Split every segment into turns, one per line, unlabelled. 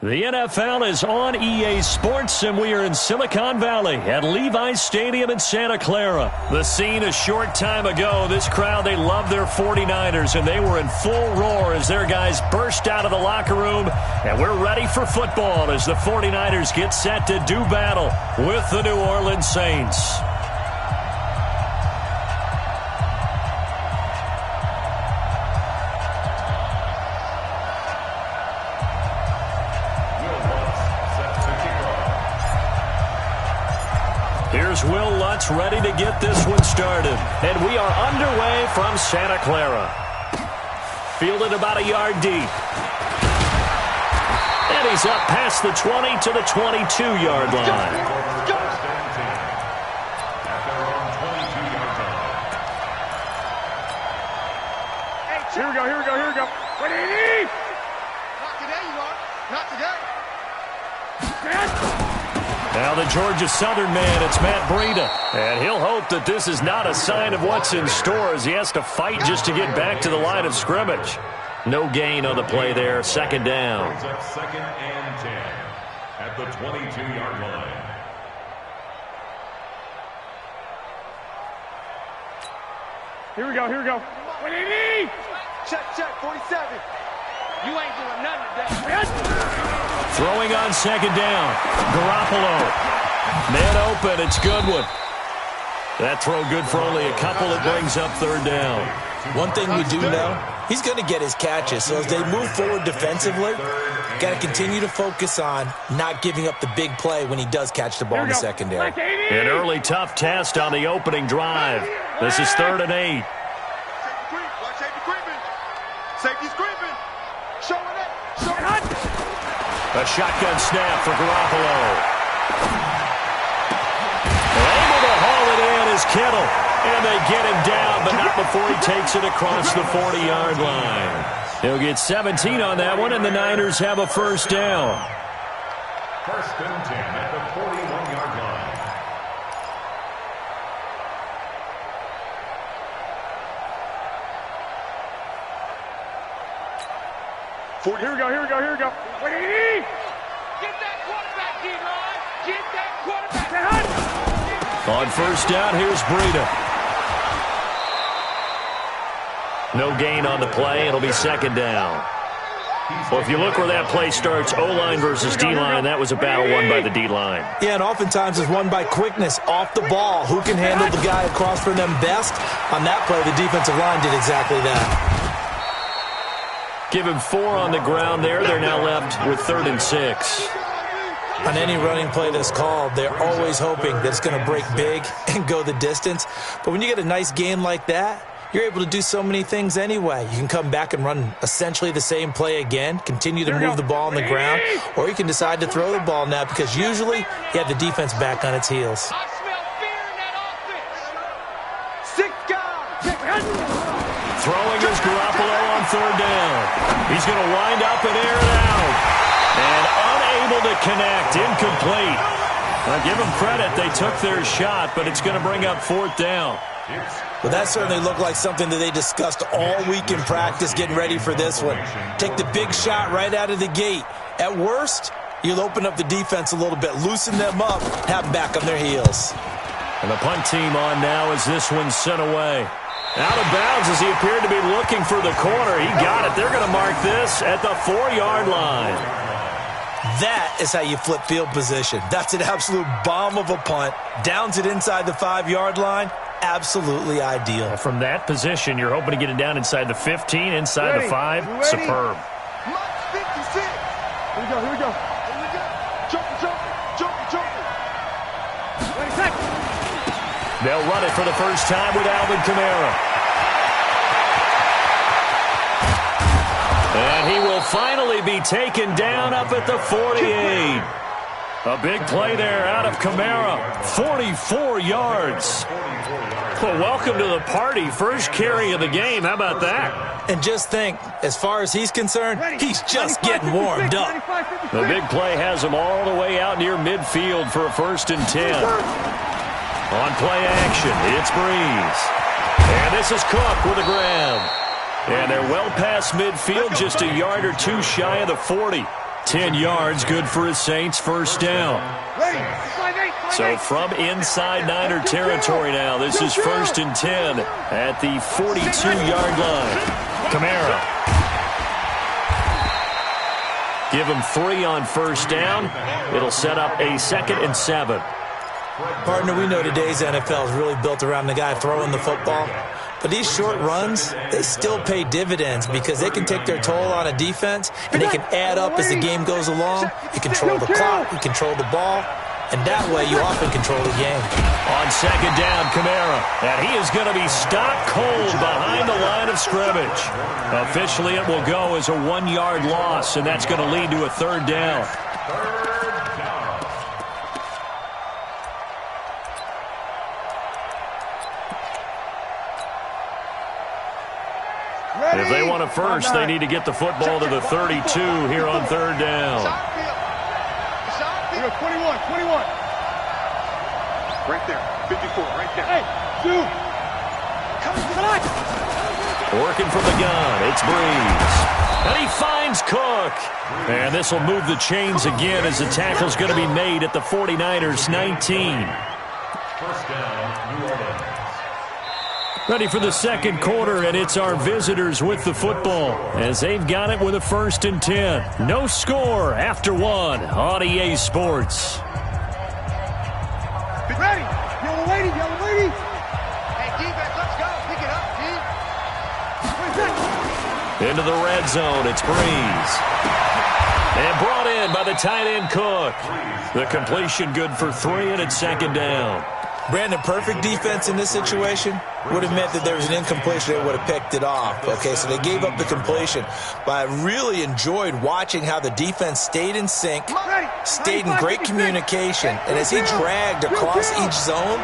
The NFL is on EA Sports, and we are in Silicon Valley at Levi's Stadium in Santa Clara. The scene a short time ago, this crowd, they love their 49ers, and they were in full roar as their guys burst out of the locker room, and we're ready for football as the 49ers get set to do battle with the New Orleans Saints. Here's Will Lutz ready to get this one started. And we are underway from Santa Clara. Fielded about a yard deep. And he's up past the 20 to the 22-yard line.
Here we go. What do you need? Not today, you are. Not today.
Now the Georgia Southern man, it's Matt Breida. And he'll hope that this is not a sign of what's in store as he has to fight just to get back to the line of scrimmage. No gain on the play there, second down.
Second and 10 at the 22-yard line.
Here we go. What do you need? Check, 47. You ain't doing nothing today.
Throwing on second down. Garoppolo. Man open. It's Goodwin. That throw good for only a couple. It brings up third down.
One thing we do know, he's going to get his catches. So as they move forward defensively, got to continue to focus on not giving up the big play when he does catch the ball in the secondary.
An early tough test on the opening drive. This is 3rd and 8.
Safety's creeping. Showing it.
A shotgun snap for Garoppolo. Able to haul it in is Kittle. And they get him down, but not before he takes it across the 40-yard line. He'll get 17 on that one, and the Niners have a first down.
First and 10 at the 41-yard line.
Here we go. What do you need? Get that quarterback, D-line. Get that quarterback.
On first down, here's Breida. No gain on the play. It'll be second down. Well, if you look where that play starts, O-line versus D-line, that was a battle won by the D-line.
Yeah, and oftentimes it's won by quickness off the ball. Who can handle the guy across from them best? On that play, the defensive line did exactly that.
Give him 4 on the ground there. They're now left with 3rd and 6.
On any running play that's called, they're always hoping that it's going to break big and go the distance. But when you get a nice game like that, you're able to do so many things anyway. You can come back and run essentially the same play again, continue to move the ball on the ground, or you can decide to throw the ball now because usually you have the defense back on its heels.
I smell fear in that offense. 6 guys.
Throwing is Garoppolo on 3rd down. He's going to wind up and air it out. And unable to connect, incomplete. Now give them credit, they took their shot, but it's going to bring up 4th down.
Well, that certainly looked like something that they discussed all week in practice getting ready for this one. Take the big shot right out of the gate. At worst, you'll open up the defense a little bit, loosen them up, have them back on their heels.
And the punt team on now as this one's sent away. Out of bounds as he appeared to be looking for the corner. He got it. They're going to mark this at the 4-yard line.
That is how you flip field position. That's an absolute bomb of a punt. Downs it inside the 5-yard line. Absolutely ideal.
From that position, you're hoping to get it down inside the 15, inside the 5. Superb.
Mike 56. Here we go. Jumping. 20 seconds.
They'll run it for the first time with Alvin Kamara. And he will finally be taken down up at the 48. A big play there out of Kamara. 44 yards. Well, welcome to the party. First carry of the game. How about that?
And just think, as far as he's concerned, he's just getting warmed up.
The big play has him all the way out near midfield for a 1st and 10. On play action, it's Breeze. And this is Cook with a grab. And they're well past midfield, just a yard or two shy of the 40. 10 yards, good for his Saints, first down. So from inside Niner territory now, this is 1st and 10 at the 42-yard line. Kamara. Give him 3 on first down. It'll set up a 2nd and 7.
Partner, we know today's NFL is really built around the guy throwing the football. But these short runs, they still pay dividends because they can take their toll on a defense, and they can add up as the game goes along. You control the clock, you control the ball, and that way you often control the game.
On 2nd down, Kamara. And he is going to be stopped cold behind the line of scrimmage. Officially, it will go as a 1-yard loss, and that's going to lead to a 3rd down. If they want a first, they need to get the football to the 32 here on 3rd down.
21. Right there. 54, right there. Hey, dude. Come on.
Working from the gun, it's Breeze. And he finds Cook. And this will move the chains again as the tackle's going to be made at the 49ers 19.
First down, New Orleans.
Ready for the 2nd quarter, and it's our visitors with the football as they've got it with a 1st and 10. No score after 1 on EA Sports.
Be ready. Yellow lady. Hey, defense, let's go. Pick it up,
Into the red zone, it's Breeze. And brought in by the tight end Cook. The completion good for 3, and it's 2nd down.
Brandon, perfect defense in this situation would have meant that there was an incompletion. They would have picked it off. Okay, so they gave up the completion. But I really enjoyed watching how the defense stayed in sync, stayed in great communication. And as he dragged across each zone,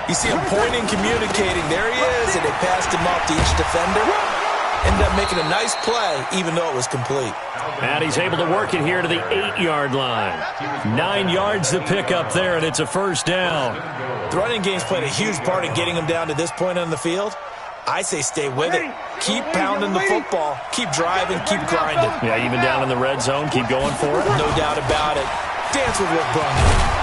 you see him pointing, communicating. There he is, and they passed him off to each defender. Ended up making a nice play, even though it was complete.
And he's able to work it here to the 8-yard line. 9 yards to pick up there, and it's a 1st down.
The running game's played a huge part in getting him down to this point on the field. I say stay with it. Keep pounding the football. Keep driving. Keep grinding.
Yeah, even down in the red zone, keep going for it.
No doubt about it. Dance with what brung you.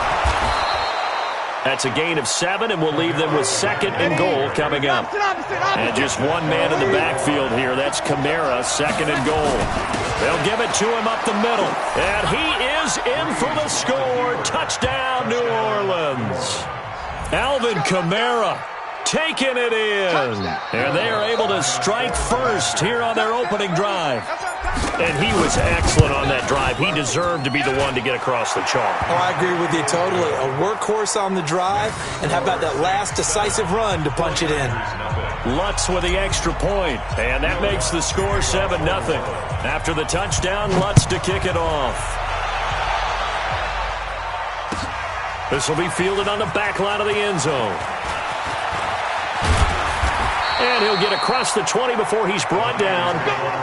That's a gain of 7, and we'll leave them with 2nd and goal coming up. And just one man in the backfield here. That's Kamara, 2nd and goal. They'll give it to him up the middle. And he is in for the score. Touchdown, New Orleans. Alvin Kamara taking it in. And they are able to strike first here on their opening drive. And he was excellent on that drive. He deserved to be the one to get across the chalk.
Oh, I agree with you totally. A workhorse on the drive, and how about that last decisive run to punch it in?
Lutz with the extra point, and that makes the score 7-0. After the touchdown, Lutz to kick it off. This will be fielded on the back line of the end zone. And he'll get across the 20 before he's brought down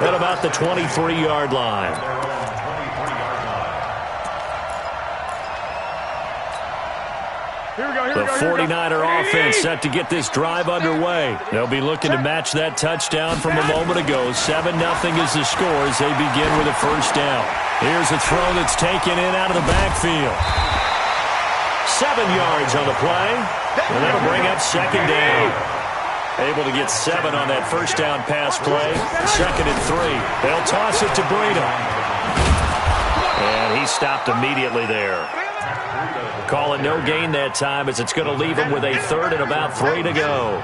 at about the 23-yard line. The 49er offense set to get this drive underway. They'll be looking to match that touchdown from a moment ago. 7-0 is the score as they begin with a 1st down. Here's a throw that's taken in out of the backfield. 7 yards on the play, and that'll bring up 2nd down. Able to get 7 on that 1st down pass play. 2nd and 3. They'll toss it to Breida. And he stopped immediately there. Call it no gain that time as it's going to leave him with a 3rd and about 3 to go.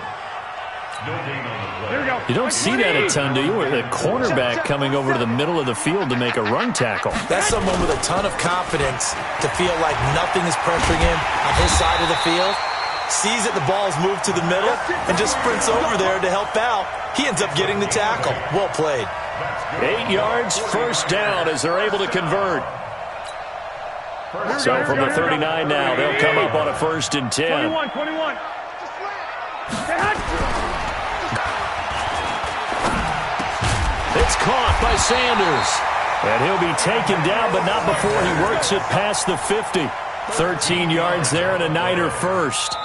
You don't see that a ton, do you? With a cornerback coming over to the middle of the field to make a run tackle.
That's someone with a ton of confidence to feel like nothing is pressuring him on his side of the field. Sees that the ball's moved to the middle and just sprints over there to help out. He ends up getting the tackle. Well played.
8 yards, 1st down as they're able to convert. So from the 39 now, they'll come up on a 1st and 10.
21.
It's caught by Sanders. And he'll be taken down, but not before he works it past the 50. 13 yards there and a Niner 1st.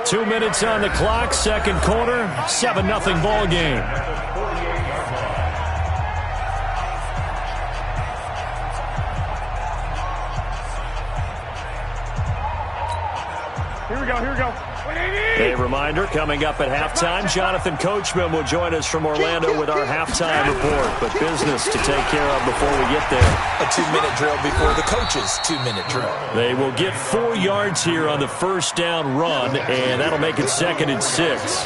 2 minutes on the clock, 2nd quarter, 7-0 ball game.
go, here we go.
A reminder, coming up at halftime, Jonathan Coachman will join us from Orlando with our halftime report. But business to take care of before we get there.
A 2-minute drill before the coach's 2-minute drill.
They will get 4 yards here on the first down run, and that'll make it 2nd and 6.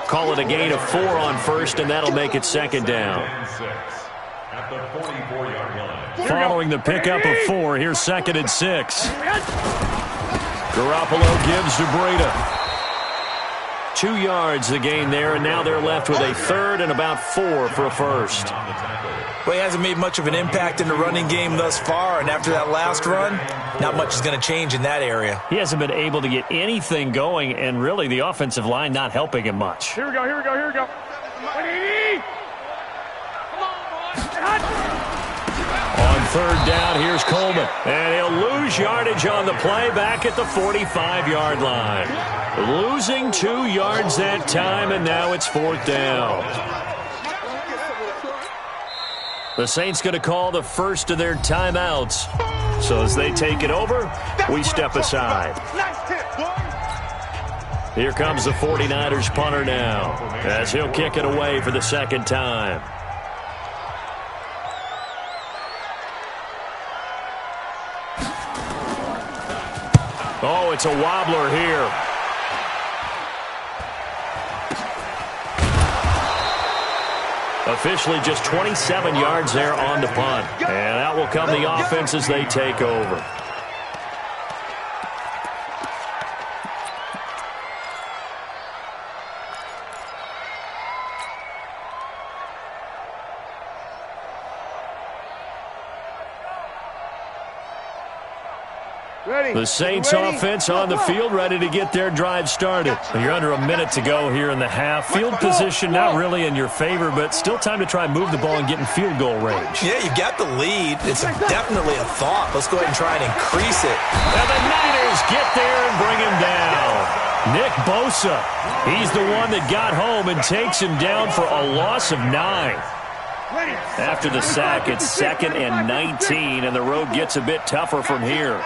Call it a gain of 4 on first, and that'll make it 2nd down.
At the 44-yard line.
Following the pickup of 4, here's 2nd and 6. Garoppolo gives to Breida. 2 yards the gain there, and now they're left with a 3rd and about 4 for a first.
Well, he hasn't made much of an impact in the running game thus far, and after that last run, not much is going to change in that area.
He hasn't been able to get anything going, and really the offensive line not helping him much.
Here we go, here we go, here we go.
On 3rd down, here's Coleman. And he'll lose yardage on the play back at the 45-yard line. Losing 2 yards that time, and now it's 4th down. The Saints going to call the first of their timeouts. So as they take it over, we step aside. Here comes the 49ers punter now, as he'll kick it away for the 2nd time. Oh, it's a wobbler here. Officially just 27 yards there on the punt. And out will come the offense as they take over. The Saints offense on the field, ready to get their drive started. You're under a minute to go here in the half. Field position not really in your favor, but still time to try and move the ball and get in field goal range.
Yeah, you've got the lead. It's definitely a thought. Let's go ahead and try and increase it.
And the Niners get there and bring him down. Nick Bosa, he's the one that got home and takes him down for a loss of 9. After the sack, it's 2nd and 19, and the road gets a bit tougher from here.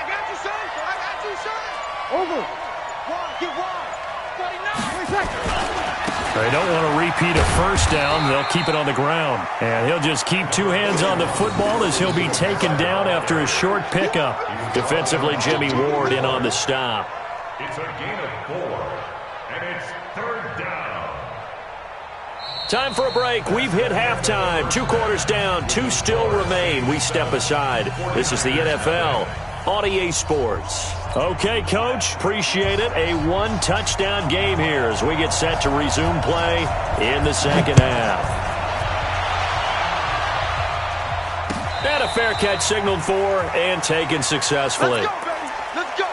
They don't want to repeat a first down. They'll keep it on the ground. And he'll just keep 2 hands on the football as he'll be taken down after a short pickup. Defensively, Jimmy Ward in on the stop.
It's a gain of 4, and it's 3rd down.
Time for a break. We've hit halftime. 2 quarters down. 2 still remain. We step aside. This is the NFL on EA Sports. Okay, Coach, appreciate it. A 1-touchdown game here as we get set to resume play in the 2nd half. And a fair catch signaled for and taken successfully.
Let's go,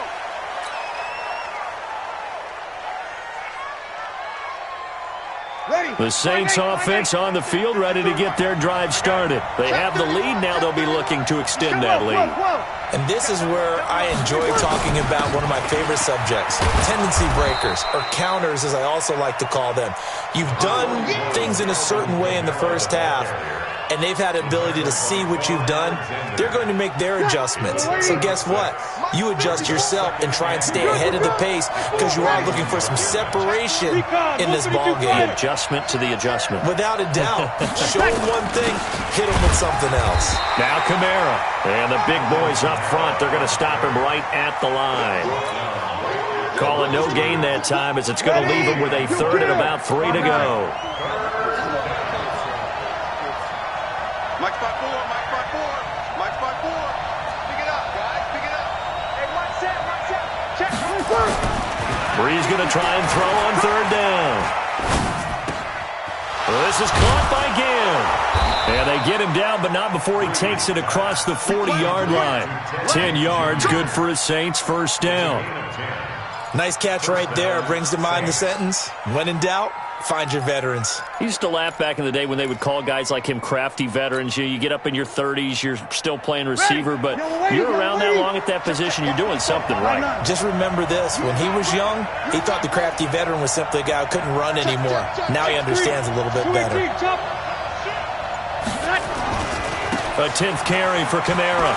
baby. Let's go.
The Saints offense on the field, ready to get their drive started. They have the lead. Now they'll be looking to extend that lead.
And this is where I enjoy talking about one of my favorite subjects, tendency breakers, or counters as I also like to call them. You've done things in a certain way in the first half, and they've had the ability to see what you've done. They're going to make their adjustments. So guess what? You adjust yourself and try and stay ahead of the pace because you are looking for some separation in this ball game.
The adjustment to the adjustment.
Without a doubt. Show them one thing, hit them with something else.
Now Kamara. And the big boys up front. They're going to stop him right at the line. Call it no gain that time as it's going to leave him with a 3rd and about 3 to go.
Mike spot 4, Mike spot 4, Mike spot 4. Pick it up, guys, pick it up. Hey, one set, check.
Bree's going to try and throw on 3rd down. This is caught by Gill. And they get him down, but not before he takes it across the 40-yard line. 10 yards, good for his Saints, 1st down.
Nice catch right there. Brings to mind the sentence, when in doubt, find your veterans.
I used to laugh back in the day when they would call guys like him crafty veterans. You get up in your 30s, you're still playing receiver, but you're around that long at that position, you're doing something right.
Just remember this. When he was young, he thought the crafty veteran was simply a guy who couldn't run anymore. Now he understands a little bit better.
A 10th carry for Kamara.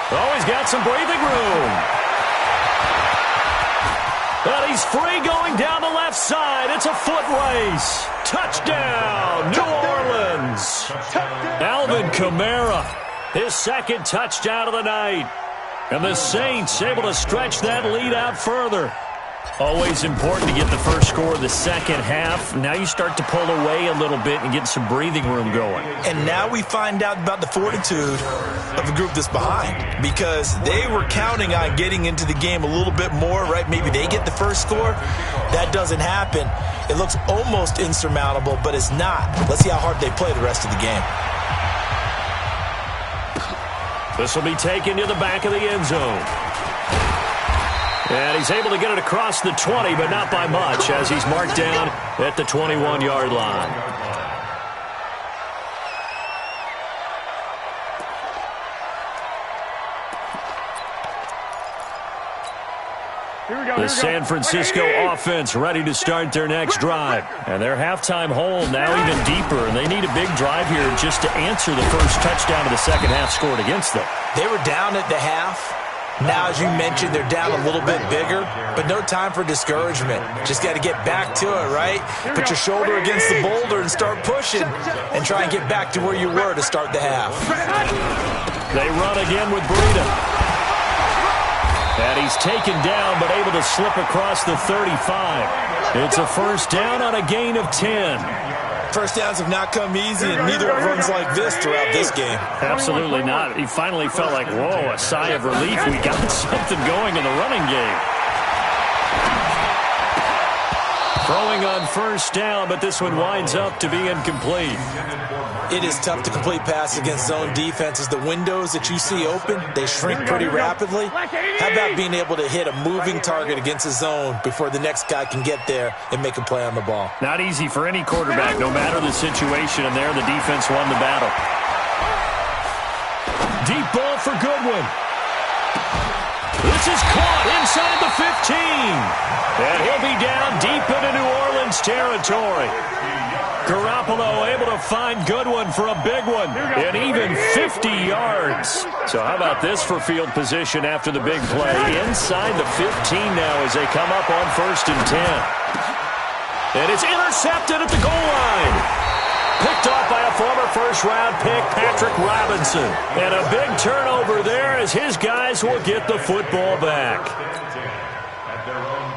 Oh, he's got some breathing room. And he's free going down the left side. It's a foot race. Touchdown, New Orleans. Alvin Kamara, his second touchdown of the night. And the Saints able to stretch that lead out further. Always important to get the first score of the second half. Now you start to pull away a little bit and get some breathing room going.
And now we find out about the fortitude of the group that's behind, because they were counting on getting into the game a little bit more, right? Maybe they get the first score. That doesn't happen. It looks almost insurmountable, but it's not. Let's see how hard they play the rest of the game.
This will be taken to the back of the end zone. And he's able to get it across the 20, but not by much, as he's marked down at the 21-yard line. The San Francisco offense ready to start their next drive. And their halftime hole now even deeper, and they need a big drive here just to answer the first touchdown of the second half scored against them.
They were down at the half. Now, as you mentioned, they're down a little bit bigger, but no time for discouragement. Just got to get back to it, right? Put your shoulder against the boulder and start pushing and try and get back to where you were to start the half.
They run again with Breida. And he's taken down, but able to slip across the 35. It's a first down on a gain of 10.
First downs have not come easy, and neither have runs like this throughout this game.
Absolutely not. He finally felt like, whoa, a sigh of relief. We got something going in the running game. Throwing on first down, but this one winds up to be incomplete.
It is tough to complete passes against zone defenses. The windows that you see open, they shrink pretty rapidly. How about being able to hit a moving target against a zone before the next guy can get there and make a play on the ball?
Not easy for any quarterback, no matter the situation, and there the defense won the battle. Deep ball for Goodwin. This is caught inside the 15. And he'll be down deep into New Orleans territory. Garoppolo able to find Goodwin for a big one, and even 50 yards. So how about this for field position after the big play? Inside the 15 now as they come up on 1st and 10. And it's intercepted at the goal line. Picked off by a former first-round pick, Patrick Robinson. And a big turnover there as his guys will get the football back.
At their own